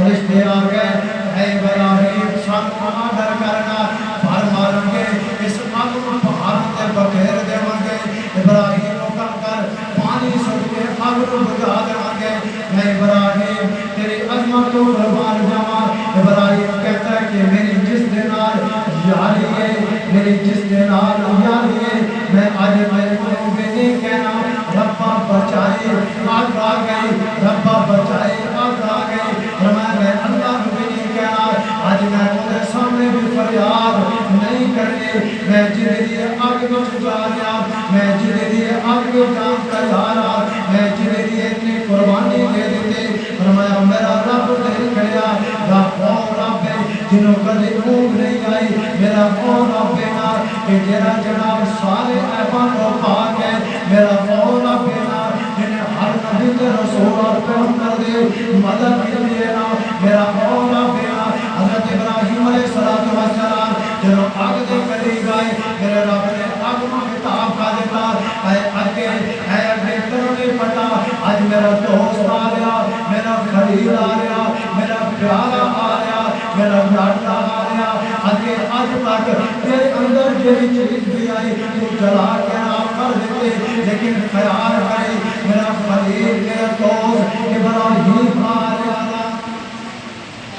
فرشتے آ گئے اے ابراہیم سب کو آڈر کرنا بھر مارن گے اس آگ کو پہاڑ تے بکھیر دے گے ابراہیم کو کر کر پانی سٹ کے آگ کو بجھا دے گے اے ابراہیم تیری عظمت کو قربان جاواں ابراہیم کہتا ہے کہ میری جس دے نال یاری ہے میری جس دے نال یاری ہے میں آج میرے کو بھی نہیں کہنا ربا بچائے آگ آ گئی ربا بچائے آگ آ گئی میں اللہ کو بھی نہیں کہنا آج میں تیرے سامنے بھی فریاد نہیں کرنی میں جنہیں دیے آگ کو جا رہا میں جنہیں دیے آگ کو جان کا جارا میں جنہیں دیے اتنی قربانی دے دیتے فرمایا میرا رب دیکھ گیا رب اور رب جنہوں کدی اونگ نہیں آئی میرا اور رب نا کہ جرا جناب سارے ایبان کو پاک ہے میرا اور رب نا جنہیں ہر نبی کے رسول اور پیغمبر دے مدد کے لیے نا میرا اور رب نا حضرت ابراہیم علیہ السلام جنہوں آگ دے قریب آئے میرے رب نے آگ میں کتاب کا دیتا اے اگے تنہوں نے پتا آج میرا دوست آ رہا میرا خلیل آ رہا میرا پیارا آ رہا میرا ڈاٹا آ رہا آگے آج تک تیرے اندر جیری چیز بھی آئی تو جلا کے نام کر دیتے لیکن خیال کرے میرا خلیل میرا دوست ابراہیم آ رہا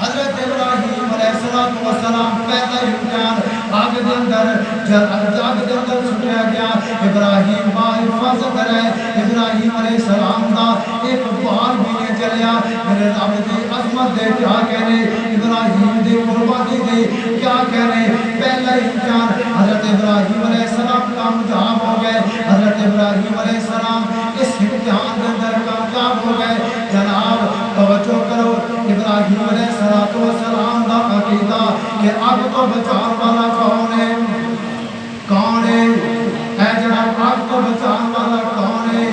حضرت ابراہیم علیہ السلام پہلا امتحان آگ دے اندر جاگ دے اندر سنیا گیا ابراہیم با حفاظت رہے ابراہیم علیہ السلام دا ایک بار بھی نہیں چلیا میرے رب دی عظمت دے کیا کہنے ابراہیم دی قربانی دی کیا کہنے پہلا امتحان حضرت ابراہیم علیہ السلام کامیاب ہو گئے حضرت ابراہیم علیہ السلام اس امتحان کے اندر کامیاب ہو گئے جناب توجہ کرو ابراہیم علیہ السلام دا عقیدہ کہ آگ کو بچان والا کون ہے کون ہے اے جناب آگ کو بچان والا کون ہے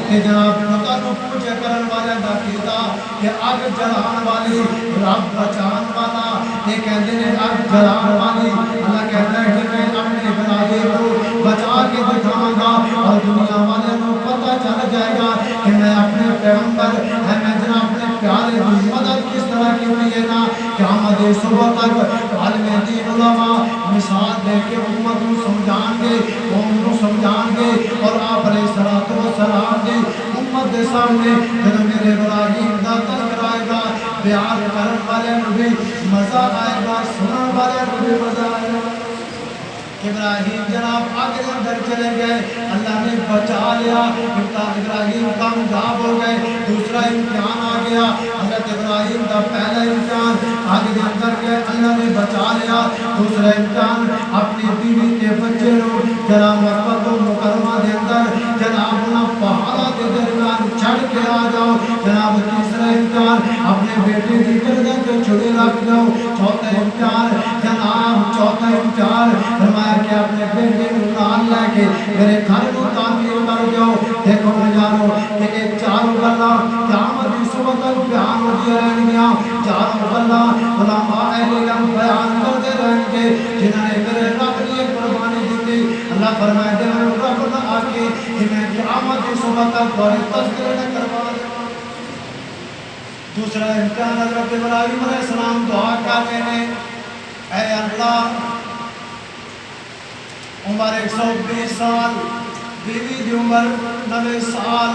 کہ جناب پتہ نو پوچھے کرن والے دا عقیدہ کہ آگ جلان والی رب بچان والا یہ کہتے ہیں آگ جلان والی اللہ کہتا ہے کہ میں اپنے ابراہیم کو بچا کے دکھاؤں گا اور دنیا والے کو پتہ چل جائے گا کہ میں اپنے پیغمبر ہے میں جناب اپنے پیارے کی مدد کس طرح کی ہوئی ہے نا قیامت صبح تک عالم دین علماء مثال دے کے امت کو سمجھان گے قوم کو سمجھان گے اور آپ علیہ السلام دی امت دے سامنے جب میرے ابراہیم دا تذکر آئے گا بیان کرن والے نبی مزہ آئے گا سنن والے نبی مزہ آئے گا ابراہیم جناب آگے اندر چلے گئے اللہ نے بچا لیا ابراہیم کامیاب ہو گئے دوسرا امتحان آ گیا حضرت ابراہیم کا پہلا امتحان آگے اندر گئے اللہ نے بچا لیا دوسرا امتحان اپنی بیوی کے بچے لوگ جناب مکہ مکرمہ دے اندر جناب انہاں پہاڑا کے درمیان چھڑ کے آ جاؤ جناب تیسرا امتحان اپنے بیٹے کی گردن کے چھڑے رکھ جاؤ چوتھا امتحان جناب چوتھا امتحان فرمایا کہ اپنے بیٹے کو نال لے کے میرے گھر کو تعمیر کر جاؤ دیکھو جانو کہ ایک چاروں گلا قیامت کی صبح تک بیان ہوتی رہیں گے چاروں گلا علماء اہل علم بیان کرتے رہیں گے جنہوں نے میرے رب کی قربانی دی اللہ فرمائے دے میں رب نہ آ کے کہ میں قیامت کی صبح تک بڑے تذکرے نہ کروا دوں دوسرا امتحان حضرت ابراہیم علیہ السلام دعا کرتے ہیں اے اللہ عمر 120 سال بیوی دی عمر 90 سال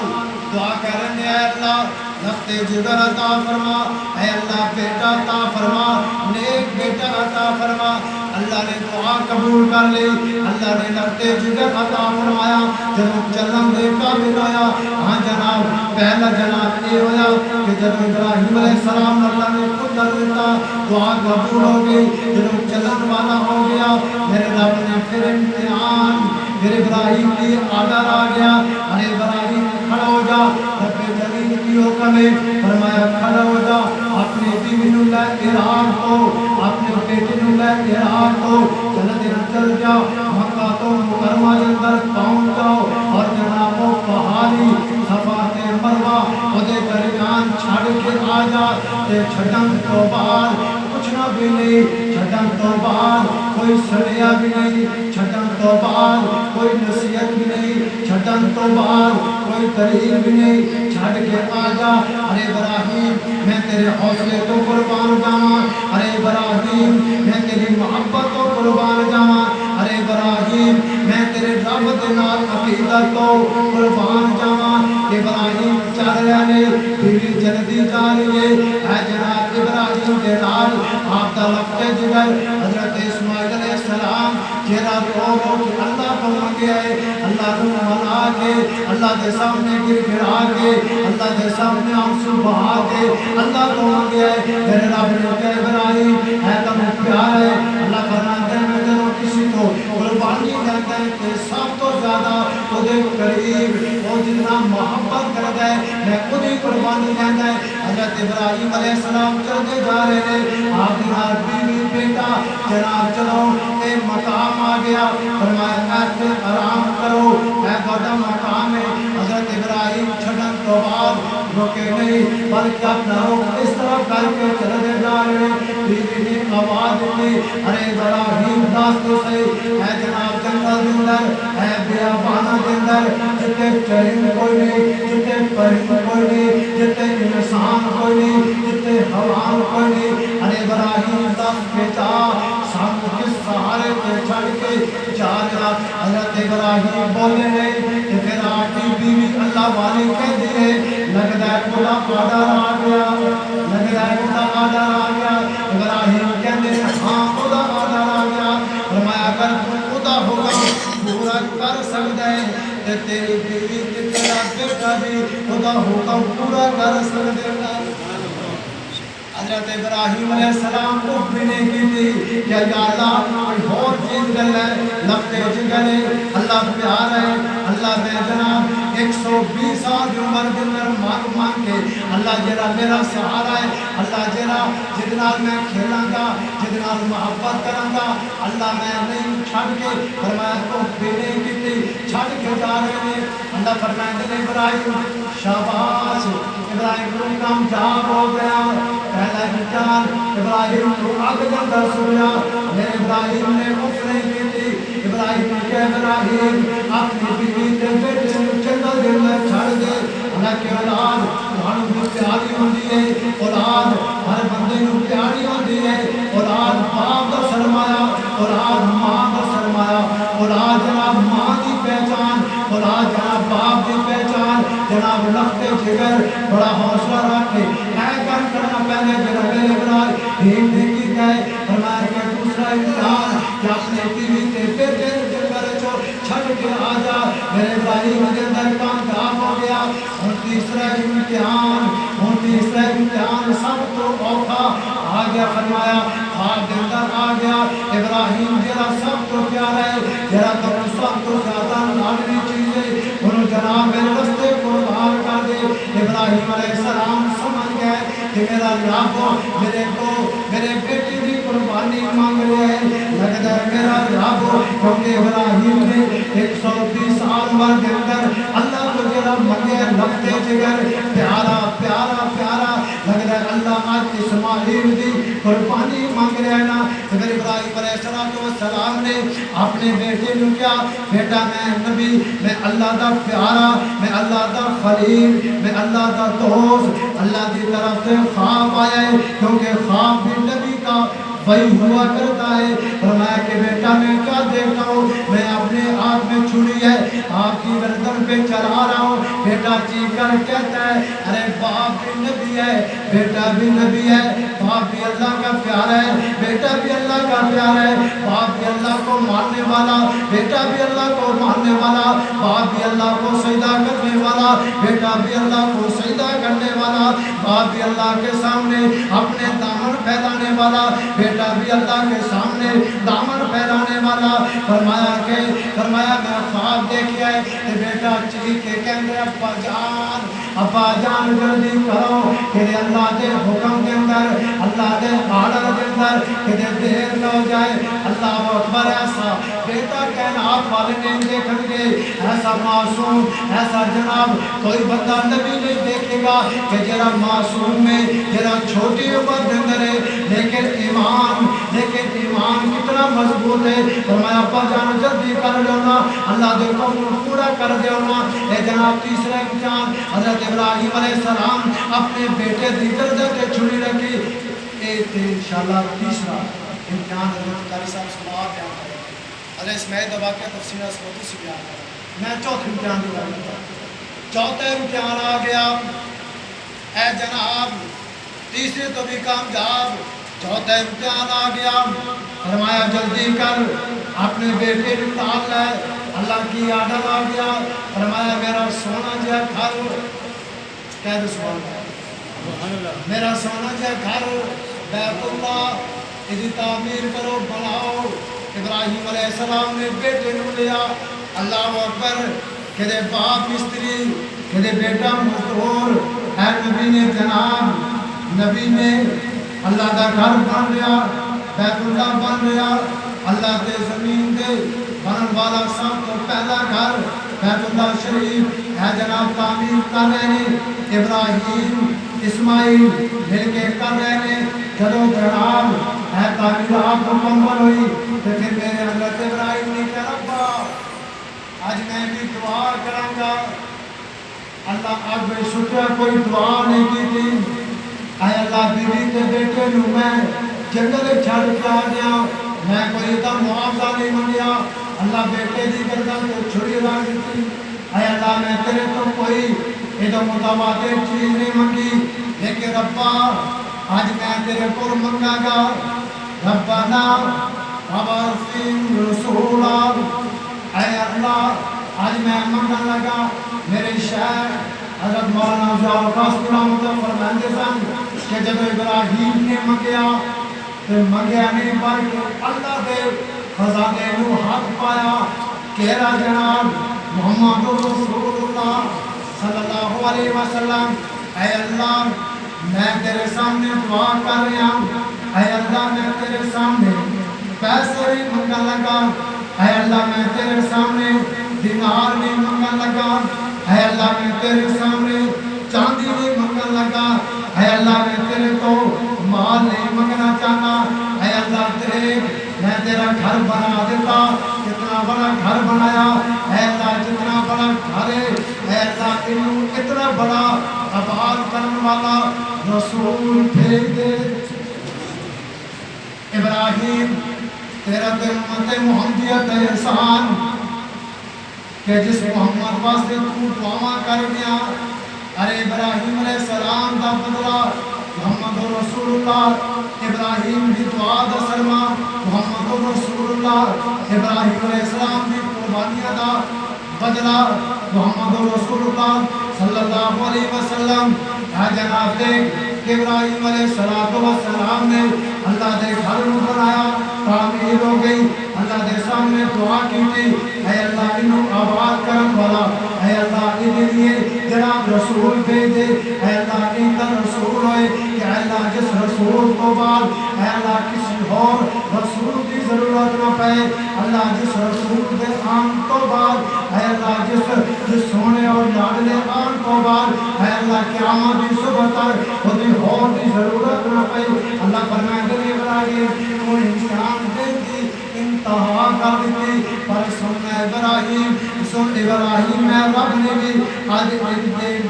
دعا کرنے اے اللہ لفتے جگر عطا فرما اے اللہ بیٹا عطا فرما نیک بیٹا عطا فرما اللہ نے دعا قبول کر لی اللہ نے لفتے جگر عطا فرمایا جب چلن دے قابل آیا ہاں جناب پہلا جناب یہ ہویا کہ جب ابراہیم علیہ السلام اللہ نے قدر دیتا دعا قبول ہو گئی جب چلن والا ہو گیا میرے رب نے پھر امتحان پھر ابراہیم کی آڈر آ گیا ارے ابراہیم کھڑا ہو جا رب جلیل کی حکم ہے فرمایا کھڑا ہو جا اپنے بیوی نو لے کے راہ کو اپنے بیٹے نو لے کے راہ کو چل جا مکہ تو مکرمہ اندر پہنچ جاؤ اور جناب و پہاڑی صفا تے مروہ اودے درمیان چھڑ کے آ جا تے چھٹن تو بعد کچھ نہ بھی نہیں چھٹن تو بعد کوئی سڑیا بھی نہیں چھٹن تو بعد کوئی نصیحت بھی نہیں چھٹن تو بعد کوئی ترہیب بھی نہیں چھڑ کے آ جا ارے ابراہیم میں تیرے حوصلے تو قربان قربان جاواں ارے ابراہیم میں تیری محبت تو قربان جاواں ارے ابراہیم میں تیرے رب دے نال عقیدت تو قربان جاواں ابراہیم چل رہے نے بیوی جلدی جا رہی ہے اے جناب ابراہیم دے نال آپ دا لفظ جگر حضرت اسماعیل علیہ السلام جیڑا رو رو کے اللہ کو منگیا ہے اللہ کو منا کے اللہ دے سامنے گر گرا کے اللہ دے سامنے آنسو بہا کے اللہ کو منگیا ہے میرے رب نے کہا ابراہیم اے تم پیار ہے اللہ فرماتا ہے میں تینوں کسی کو قربانی کرتا ہے کہ سب تو زیادہ خودے قریب وہ جتنا محبت کرتا ہے میں خودی قربانی لینا ہے حضرت ابراہیم علیہ السلام چلتے جا رہے ہیں آپ دنار بیوی بیٹا جناب چلو اے مقام آ گیا فرمایا ایسے آرام کرو اے بڑا مقام ہے حضرت ابراہیم چھڑن تو بعد رکے نہیں بلکہ اپنا روح اس طرح کر کے چلتے جا رہے ہیں بیوی نے آواز دی ارے ابراہیم داستو سے اے جناب جنگل دندر اے بیابانہ دندر جتے چرند کوئی نہیں جتے پرند کوئی نہیں جتے انسان کوئی نہیں جتے حوان کوئی نہیں ارے ابراہیم دست کے چاہ سب کس سہارے کے چھڑ کے جا رہا حضرت ابراہیم بولے نہیں کہ پھر آٹی بیوی اللہ والی کہہ دیئے لگتا ہے خدا آڈر آ گیا لگتا ہے خدا آڈر آ گیا ابراہیم کہنے ہاں خدا آڈر آ گیا فرمایا اگر خدا ہوگا پورا کر سکتا ہے کہ تیری بیوی کی تیرا بیٹا بھی خدا ہوگا پورا کر سکتے گا حضرت ابراہیم علیہ السلام کو بھی نہیں کی تھی کہ یا اللہ کوئی اور چیز گل ہے لفتے جگلے اللہ پیار ہے اللہ بے جناب 120 سال کی عمر کے اندر مانگ کے اللہ جرا میرا سہارا ہے اللہ جرا جتنا میں کھیلاں گا جتنا محبت کراں گا اللہ میں نہیں چھڑ کے فرمایا تو بھی نہیں کی تھی چھڑ کے جا رہے ہیں اللہ فرمائے ابراہیم شاباش ابراہیم کو کامیاب ہو گیا پہلا امتحان ابراہیم کو آگ جندر سنیا میرے ابراہیم نے مفت نہیں کی تھی ابراہیم نے کہا ابراہیم اپنی بیوی کے بیٹے جنگل جنگل چھڑ دے اللہ کی اولاد بھانو بھی پیاری ہوندی ہے اولاد ہر بندے کو پیاری ہوندی ہے اولاد باپ دا سرمایہ اولاد ماں دا سرمایہ اولاد جناب ماں کی پہچان اولاد جناب باپ کی پہچان جناب لفتے جگر بڑا حوصلہ رکھ کے اے کرنا پہلے جناب ابراہیم دیکھی گئے فرمایا کہ دوسرا امتحان کہ اپنے بیوی کے بیٹے جنگر چھڑ کے آ جا میرے ابراہیم کے اندر کامیاب ہو گیا اور تیسرا امتحان سب تو اوکھا آ گیا فرمایا خواب کے اندر آ گیا ابراہیم جرا سب تو پیارا ہے جرا تو سب تو زیادہ لاڈلی چیز ہے انہوں جناب میرے رستے کو باہر کر دے ابراہیم علیہ السلام سمجھ گئے کہ میرا رب میرے کو میرے بیٹی دی قربانی مانگ رہے ہیں لگتا ہے میرا رب کیونکہ ابراہیم نے 120 سال بعد کے اندر اللہ کو جرا منگے لگتے جگر پیارا پیارا پیارا لگتا ہے اللہ آج اسماعیل دی قربانی مانگ رہے ہیں نا اگر ابراہیم علیہ السلام نے اپنے بیٹے نے کیا بیٹا میں نبی میں اللہ دا پیارا میں اللہ دا خلیل میں اللہ دا دوست اللہ دی طرف سے خواب آیا ہے کیونکہ خواب بھی نبی کا وہی ہوا کرتا ہے فرمایا کہ بیٹا میں کیا دیکھتا ہوں میں اپنے ہاتھ میں چھری ہے آپ کی گردن پہ چلا رہا ہوں بیٹا چیخ کر کہتا ہے ارے باپ بھی نبی ہے بیٹا بھی نبی ہے باپ بھی اللہ کا پیارا ہے بیٹا بھی اللہ کا پیارا ہے باپ بھی اللہ کو ماننے والا بیٹا بھی اللہ کو ماننے والا باپ بھی اللہ کو سجدہ کرنے والا بیٹا بھی اللہ کو سجدہ کرنے والا باپ بھی اللہ کے سامنے اپنے دامن پھیلانے والا بیٹا بھی اللہ کے سامنے دامن پھیلانے والا فرمایا میں خواب دیکھیا ہے کہ بیٹا چیخ کے کہندے ابا جان جلدی کرو کہ اللہ دے حکم کے اندر اللہ دے آرڈر کے اندر کہ دیر نہ ہو جائے اللہ اکبر ایسا بیٹا کائنات والے نہیں دیکھیں گے ایسا معصوم ایسا جناب کوئی بندہ نبی نہیں دیکھے گا کہ جرا معصوم میں جرا چھوٹی عمر کے اندر ہے لیکن ایمان کتنا مضبوط ہے فرمایا ابا جان جلدی کر لینا اللہ دے حکم پورا کر دینا اے جناب تیسرا امتحان حضرت ابراہیم علیہ السلام اپنے بیٹے دی گردن تے چھری رکھی تے انشاءاللہ تیسرا امتحان حضرت قاری صاحب سماعت بیان کریں گے علیہ اسماعیل دا واقعہ تفسیر اسماعیل سے بیان کریں میں چوتھے امتحان کی بات کرتا ہوں چوتھا امتحان آ گیا اے جناب تیسرے تو بھی کامیاب چوتھا امتحان آ گیا فرمایا جلدی کر اپنے بیٹے نکال لے اللہ کی آڈر آ گیا فرمایا میرا سونا جا گھر کہہ دو سبحان اللہ میرا سونا جا گھر بیت اللہ اس تعمیر کرو بناؤ ابراہیم علیہ السلام نے بیٹے نو لیا اللہ اکبر کہ باپ مستری کہ بیٹا مزدور اے نبی نے جناب نبی نے اللہ دا گھر بن رہا بیت اللہ بن رہا اللہ دے زمین دے بنن والا سب تو پہلا گھر بیت اللہ شریف ہے جناب تعمیر کر رہے ہیں ابراہیم اسماعیل مل کے کر رہے ہیں جدو جناب ہے تعمیرات مکمل ہوئی تو پھر میرے حضرت ابراہیم نے کہا ربا آج میں بھی دعا کروں گا اللہ آج میں شکر کوئی دعا نہیں کی تھی اے اللہ بیوی کے بیٹے نو میں جنگل چھڑ کے آ گیا میں کوئی ادھا معاوضہ نہیں منگیا اللہ بیٹے دی گردن کو چھڑی رکھ دیتی اے اللہ میں تیرے تو کوئی ادھا متواتر چیز نہیں منگی لیکن ربا آج میں تیرے کو منگا گا ربنا وبعث رسولا اے اللہ آج میں منگا لگا میرے شہر حضرت مولانا ضیاء القاسم رحمۃ فرماندے سن کہ جب ابراہیم نے منگیا تو منگیا نہیں بلکہ اللہ دے خزانے نو ہاتھ پایا کہہ جناب محمد رسول اللہ صلی اللہ علیہ وسلم اے اللہ میں تیرے سامنے دعا کر رہا ہوں اے اللہ میں تیرے سامنے پیسے بھی منگا لگا اے اللہ میں تیرے سامنے دینار بھی منگا لگا اے اللہ میں تیرے سامنے چاندی نہیں منگن لگا اے اللہ میں تیرے تو مال نہیں منگنا چاہنا اے اللہ تیرے میں تیرا گھر بنا دیتا کتنا بڑا گھر بنایا اے اللہ جتنا بڑا گھر ہے اے اللہ انہوں اتنا بڑا آباد کرنے والا رسول بھیج دے ابراہیم تیرا دل امت محمدیت احسان کہ جس محمد واسطے تو دعا کر گیا ارے ابراہیم علیہ السلام دا بدلہ محمد رسول اللہ ابراہیم بھی دعا دا سلمہ محمد رسول اللہ ابراہیم علیہ السلام بھی قربانیہ دا بدلہ محمد رسول اللہ صلی اللہ علیہ وسلم اے جناب دیکھ کہ ابراہیم علیہ السلام نے اللہ دے گھر بنایا تعمیر ہو گئی اللہ دے سامنے دعا کی تھی اے اللہ انہوں آباد کرن والا اے اللہ انہیں لیے جناب رسول بھیجے اے اللہ ان کا رسول ہوئے کہ اے اللہ جس رسول کو بعد اے اللہ کسی اور رسول کی ضرورت نہ پائے اللہ جس رسول کے آن تو بعد اے اللہ جس سونے اور لاڈلے آن تو بعد اے اللہ قیامت کی صبح تک خودی اور کی ضرورت نہ پائے اللہ فرمائے کہ ابراہیم تو انسان دیتی انتہا کر دیتی پر سن ابراہیم میں رب نے بھی آج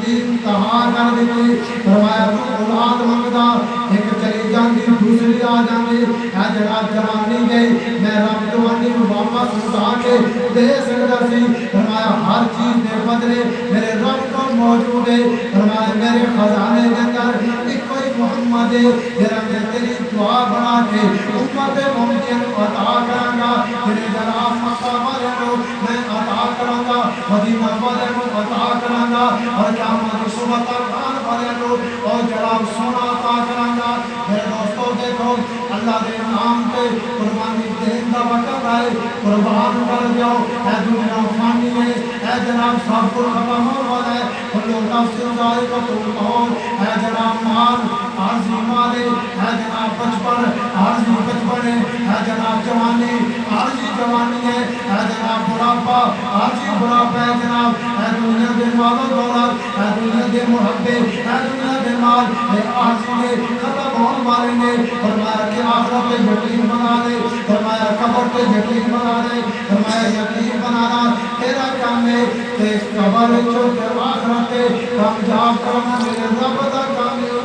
انتہا کر دیتی فرمایا تو اولاد منگدا ایک چلی جاندی دوسری آ جاندی اے جناب جوانی گئی میں رب جوانی واپس اٹھا کے دے سکتا سی فرمایا ہر چیز دے بدلے میرے رب کو موجود ہے فرمایا میرے خزانے کے اندر ایک کوئی محمد ہے میرا میں تیری دعا بنا کے امت ممکن عطا کروں گا تیرے جناب مکہ والے کو میں عطا کروں گا مدینہ والے کو عطا کروں گا اور قیامت صبح تک خان والے کو اور جناب سونا عطا کروں گا میرے دوستوں دیکھو اللہ دے نام پہ قربانی دین دا وقت آئے قربان کر دیو اے دنیا فانی ہے اے جناب سب کو ختم ہو والا ہے کلو نفس ذائقۃ الموت اے جناب مال عارضی مال ہے اے جناب بچپن عارضی بچپن ہے اے جناب جوانی عارضی جوانی ہے اے جناب بڑھاپا عارضی بڑھاپا ہے جناب اے دنیا دے مال و دولت اے دنیا دے محبے اے دنیا دے مال اے عارضی نے ختم ہونے والے نے فرمایا کہ آخرت پہ یقین بنا دے فرمایا قبر پہ یقین بنا دے فرمایا یقین بنانا تیرا کام ہے کہ قبر جو کہ آخرت پہ کامیاب کرنا میرے رب دا کام ہے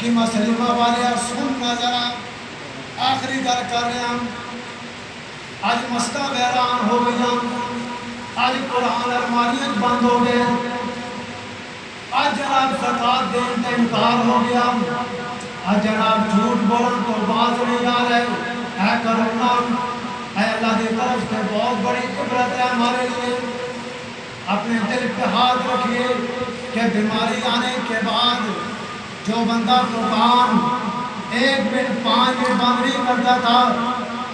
حکیمہ سلیمہ والے سننا ذرا آخری گل کر رہے ہیں آج مسکا ویران ہو گئی آج قرآن ارمانیاں بند ہو گئے آج جناب زکاة دین تے انکار ہو گیا آج جناب جھوٹ بولن تو باز نہیں آ رہے اے کرونا اے اللہ کی طرف سے بہت بڑی عبرت ہے ہمارے لیے اپنے دل پہ ہاتھ رکھیے کہ بیماری آنے کے بعد جو بندہ دکان 1 منٹ 5 منٹ بند نہیں کرتا تھا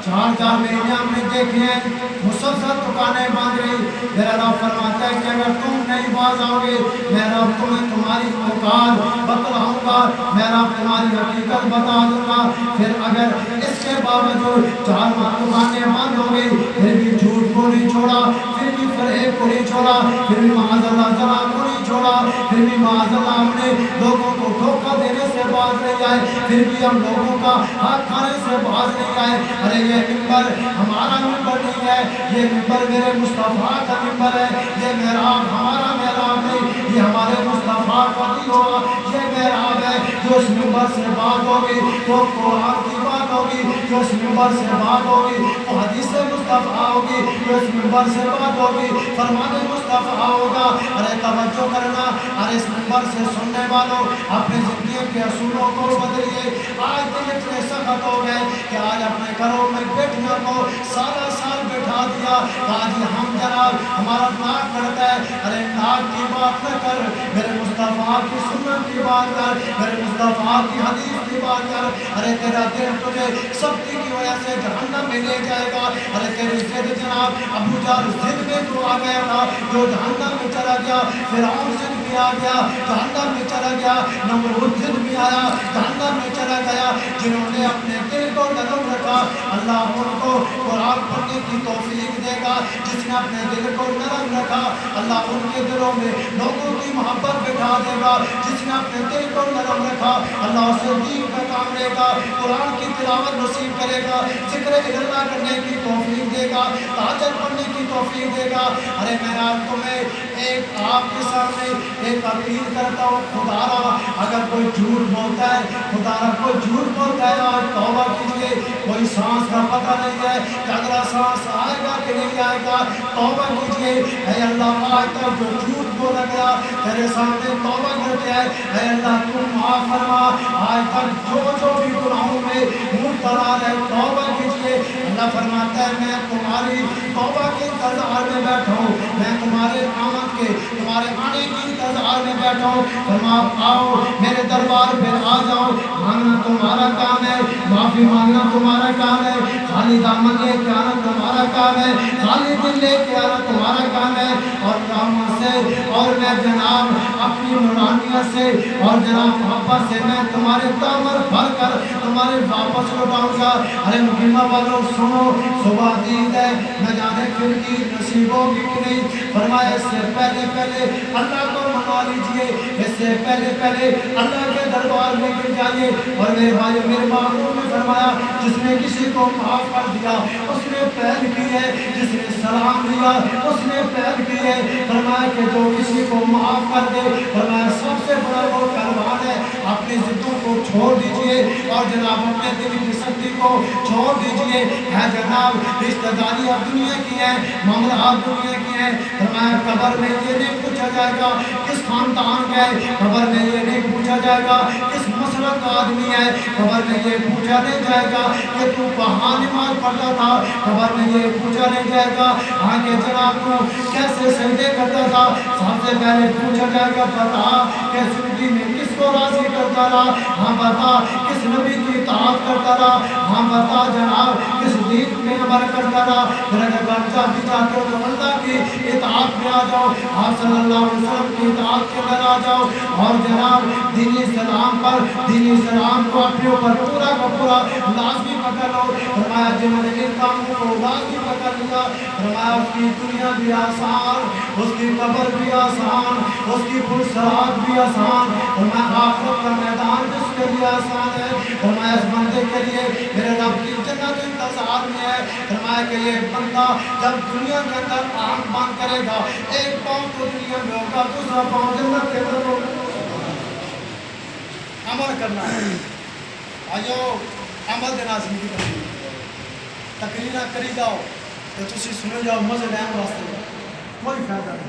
4 مہینے ہم نے دیکھے ہیں مسلسل دکانیں بند رہی میرا رب فرماتا ہے کہ اگر تم نہیں باز آؤ گے میں رب تمہیں تمہاری اوقات بتلاؤں گا میں رب تمہاری حقیقت بتا دوں گا پھر اگر اس کے باوجود 4 ماہ دکانیں بند ہو گئی پھر بھی جھوٹ کو نہیں چھوڑا پھر بھی فریب کو نہیں چھوڑا پھر بھی معاذ اللہ ذرا کو نہیں چھوڑا پھر بھی معاذ اللہ ہم نے لوگوں کو دھوکہ دینے سے باز نہیں آئے پھر بھی ہم لوگوں کا ہاتھ کھانے سے باز نہیں آئے ارے یہ ممبر ہمارا ممبر نہیں ہے یہ ممبر میرے مصطفیٰ کا ممبر ہے یہ محراب ہمارا محراب نہیں یہ ہمارے مصطفیٰ کا دل ہوگا یہ محراب ہے جو اس ممبر سے بات ہوگی تو قرآن کی بات ہوگی جو اس ممبر سے بات ہوگی تو حدیث مصطفیٰ ہوگی جو اس ممبر سے بات ہوگی فرمان مصطفیٰ ہوگا ارے توجہ کرنا ارے اس ممبر سے سننے والوں اپنے زندگی کے اصولوں کو بدلیے آج دل اتنے سخت ہو گئے کہ آج اپنے گھروں میں بیٹھیوں کو سارا سال بیٹھا دیا آج ہم جناب ہمارا ناک کرتا ہے ارے ناک کی بات نہ کر میرے مصطفیٰ کی سنت کی بات کر میرے مصطفیٰ کی حدیث کی بات کر ارے تیرا دل تجھے سختی کی وجہ سے جہنم میں لے جائے گا ارے تیری ضد جناب ابو جہل ضد میں تو آ گیا تھا جو جہنم میں چلا گیا فرعون ضد میں آ گیا جہنم میں چلا گیا نمرود ضد میں آیا جہنم میں چلا گیا جنہوں نے اپنے دل کو نرم رکھا اللہ ان کو قرآن پڑھنے کی توفیق دے گا جس نے اپنے دل کو نرم رکھا اللہ ان کے دلوں میں لوگوں کی محبت بٹھا دے گا جس نے اپنے دل کو نرم رکھا اللہ اسے دین کا کام دے گا قرآن کی تلاوت نصیب کرے گا ذکر اللہ کرنے کی توفیق دے گا تہجد پڑھنے کی توفیق دے گا ارے میں آپ تمہیں ایک آپ کے سامنے ایک اپیل کرتا ہوں خدا را اگر کوئی جھوٹ بولتا ہے خدا را کوئی جھوٹ بولتا ہے آج توبہ کیجئے کوئی سانس کا پتہ نہیں ہے کہ اگلا سانس آئے گا کہ نہیں آئے گا توبہ کیجئے اے اللہ آج تک جو جھوٹ بولا گیا تیرے سامنے توبہ کرتے ہیں اے اللہ تم معاف فرما آج تک جو بھی گناہوں میں مبتلا ہے توبہ کیجئے اللہ فرماتا ہے میں تمہاری توبہ کے انتظار میں بیٹھا ہوں میں تمہارے آمد کے تمہارے آنے کی انتظار میں بیٹھا ہوں فرما آؤ میرے دربار پہ آ جاؤ مانگنا تمہارا کام ہے معافی مانگنا تمہارا کام ہے خالی دامن لے کے آنا تمہارا کام ہے خالی دل لے کے آنا تمہارا کام ہے اور رحمت سے اور میں جناب اپنی نورانیت سے اور جناب محبت سے میں تمہارے دامن بھر کر تمہارے واپس لوٹاؤں گا ارے مقیمہ والوں سنو صبح عید ہے نہ جانے پھر کی نصیبوں کی نہیں فرمایا اس سے پہلے اللہ کو منا لیجئے اس سے پہلے اللہ کے دربار میں گر جائیے اور میرے بھائی میرے معلوم نے فرمایا جس نے کسی کو معاف کر دیا اس نے پہل کی ہے جس نے سلام دیا اس نے پہل کی ہے فرمایا کہ جو کسی کو معاف کر دے فرمایا سب سے بڑا وہ پہلوان ہے اپنی ضدوں کو چھوڑ دیجئے اور جناب اپنے دل کی سختی کو چھوڑ دیجئے ہے جناب رشتہ داریاں دنیا کی ہیں معاملات دنیا کی ہیں فرمایا قبر میں یہ نہیں پوچھا جائے گا کس خاندان کا ہے قبر میں یہ نہیں پوچھا جائے گا کس مسلک کا آدمی ہے قبر میں یہ پوچھا نہیں جائے گا کہ تو کہاں نماز پڑھتا تھا قبر میں یہ پوچھا نہیں جائے گا ہاں کہ جناب تو کیسے سجدے کرتا تھا سب سے پہلے پوچھا جائے گا بتا کہ زندگی میں کس کو راضی کرتا رہا ہاں بتا کس نبی کی اطاعت کرتا رہا ہاں بتا جناب کس دین میں عمل کرتا رہا پھر اگر بچہ بھی چاہتے ہو تو اللہ کی اطاعت میں آ جاؤ آپ صلی اللہ علیہ وسلم کی اطاعت کے اندر آ جاؤ اور جناب دین اسلام پر دین اسلام کو اپنے اوپر پورا کا پورا لازمی پکڑ لو فرمایا جنہوں نے ان کاموں کو لازمی پکڑ لیا فرمایا اس کی دنیا بھی آسان اس کی قبر بھی آسان اس کی پرسرات بھی آسان فرمایا آخرت کا میدان بھی اس کے لیے آسان ہے فرمایا اس بندے کے لیے میرے رب کی جنت انتظار میں ہے فرمایا کہ یہ بندہ جب دنیا کے اندر آنکھ بند کرے گا ایک پاؤں تو دنیا میں ہوگا دوسرا پاؤں جنت کے اندر ہوگا عمل کرنا ہے. آجو عمل دینا زندگی کرنی. تقریریں کری جاؤ تو تسی سنے جاؤ مزے لین واسطے کوئی فائدہ نہیں.